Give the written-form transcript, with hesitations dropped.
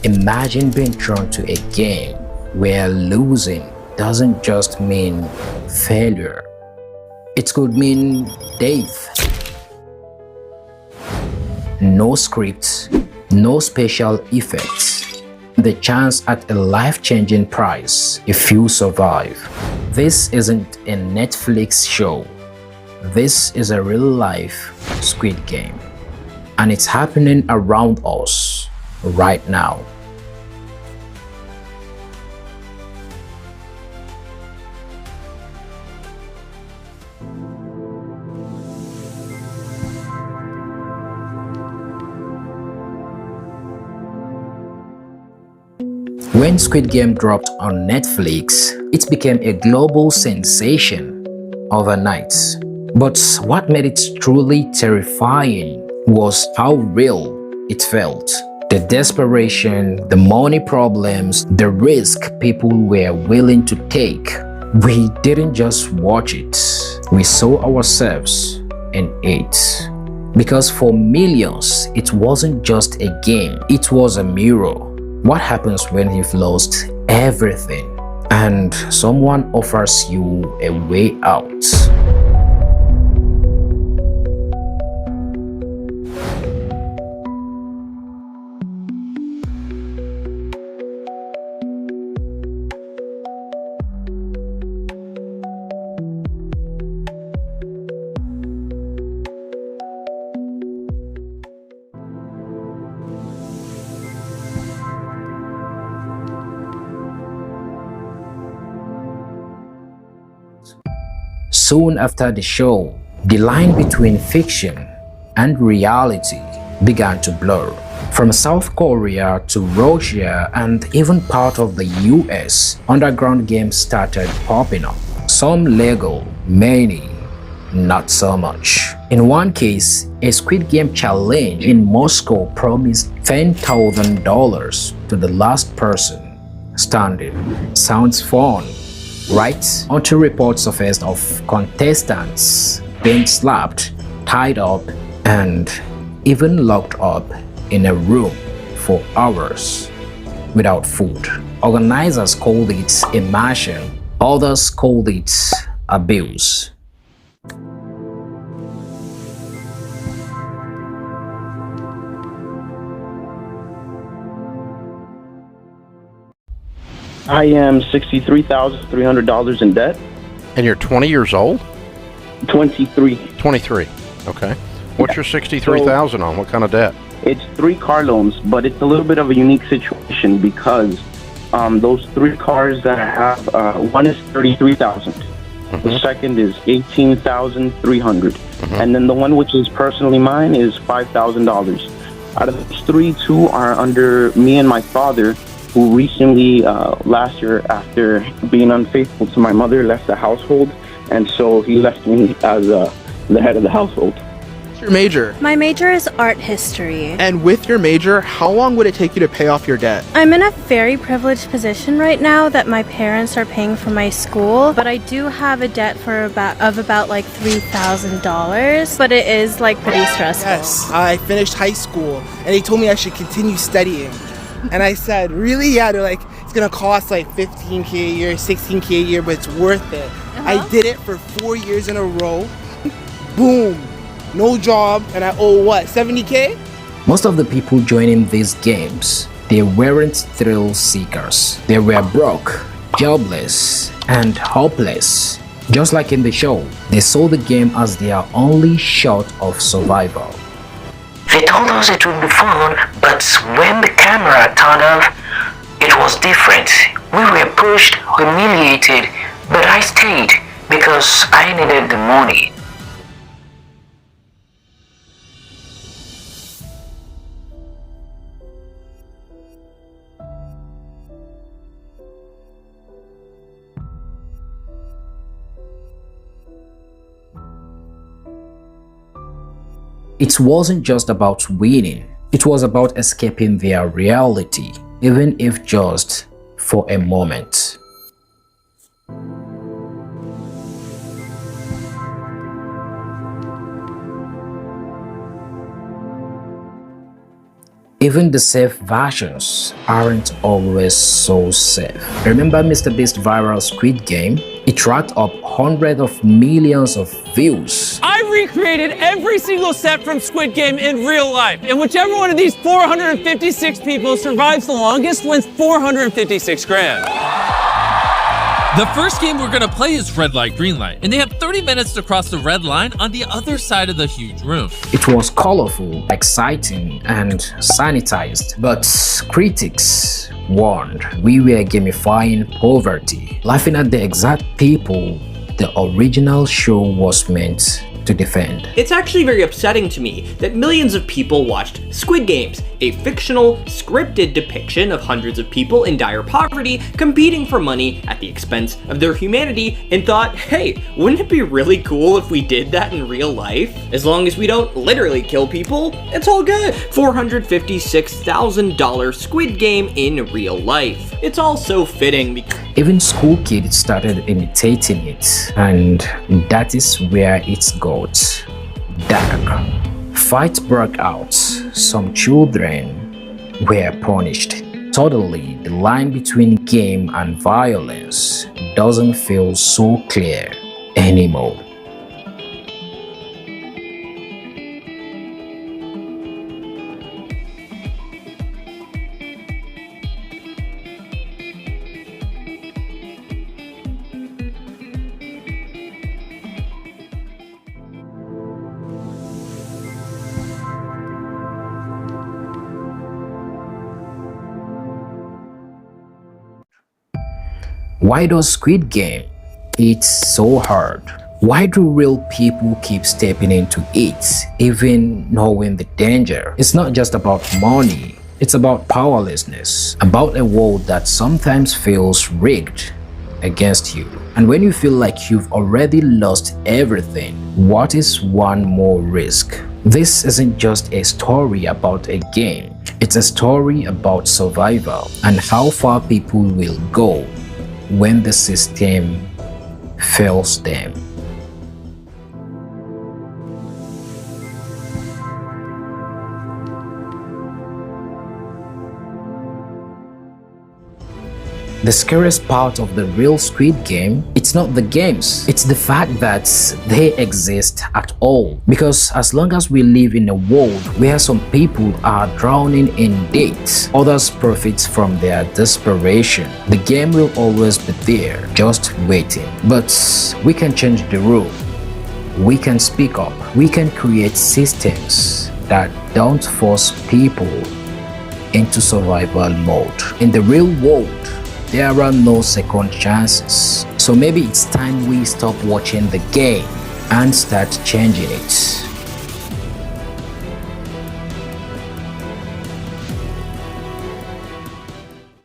Imagine being thrown to a game where losing doesn't just mean failure. It could mean death. No scripts, no special effects. The chance at a life-changing prize if you survive. This isn't a Netflix show. This is a real-life Squid Game. And it's happening around us right now. When Squid Game dropped on Netflix, it became a global sensation overnight. But what made it truly terrifying was how real it felt. The desperation, the money problems, the risk people were willing to take. We didn't just watch it, we saw ourselves in it. Because for millions, it wasn't just a game, it was a mirror. What happens when you've lost everything and someone offers you a way out? Soon after the show, the line between fiction and reality began to blur. From South Korea to Russia and even part of the US, underground games started popping up. Some legal, many not so much. In one case, a Squid Game challenge in Moscow promised $10,000 to the last person standing. Sounds fun, right? Until reports surfaced of contestants being slapped, tied up, and even locked up in a room for hours without food. Organizers called it immersion, others called it abuse. I am $63,300 in debt. And you're 20 years old? 23. 23. Okay. What's your 63,000 on? What kind of debt? It's 3 car loans, but it's a little bit of a unique situation because those 3 cars that I have, one is 33,000. The second is 18,300, and then the one which is personally mine is $5,000. Out of those 3, 2 are under me and my father, who recently, last year, after being unfaithful to my mother, left the household, and so he left me as the head of the household. What's your major? My major is art history. And with your major, how long would it take you to pay off your debt? I'm in a very privileged position right now that my parents are paying for my school, but I do have a debt for about like $3,000, but it is like pretty stressful. Yes, I finished high school and they told me I should continue studying. And I said, really? Yeah, they're like, it's gonna cost like $15K a year, $16K a year, but it's worth it. I did it for 4 years in a row. Boom, no job, and I owe what, $70K? Most of the people joining these games, they weren't thrill seekers. They were broke, jobless, and hopeless. Just like in the show, they saw the game as their only shot of survival. They told us it would be fun, but when the camera turned off, it was different. We were pushed, humiliated, but I stayed because I needed the money. It wasn't just about winning, it was about escaping their reality, even if just for a moment. Even the safe versions aren't always so safe. Remember Mr. Beast viral Squid Game? It racked up hundreds of millions of views. I recreated every single set from Squid Game in real life, and whichever one of these 456 people survives the longest wins 456 grand. The first game we're gonna play is red light, green light, and they have 30 minutes to cross the red line on the other side of the huge room. It was colorful, exciting, and sanitized, but critics warned we were gamifying poverty, laughing at the exact people the original show was meant to defend. It's actually very upsetting to me that millions of people watched Squid Games, a fictional, scripted depiction of hundreds of people in dire poverty competing for money at the expense of their humanity, and thought, hey, wouldn't it be really cool if we did that in real life? As long as we don't literally kill people, it's all good. $456,000 Squid Game in real life. It's all so fitting because even school kids started imitating it, and that is where it got dark. Fights broke out. Some children were punished. Suddenly, the line between game and violence doesn't feel so clear anymore. Why does Squid Game hit so hard? Why do real people keep stepping into it, even knowing the danger? It's not just about money, it's about powerlessness, about a world that sometimes feels rigged against you. And when you feel like you've already lost everything, what is one more risk? This isn't just a story about a game, it's a story about survival and how far people will go when the system fails them. The scariest part of the real Squid Game, it's not the games, it's the fact that they exist at all. Because as long as we live in a world where some people are drowning in debt, others profit from their desperation, the game will always be there, just waiting. But we can change the rule. We can speak up. We can create systems that don't force people into survival mode. In the real world, there are no second chances. So maybe it's time we stop watching the game and start changing it.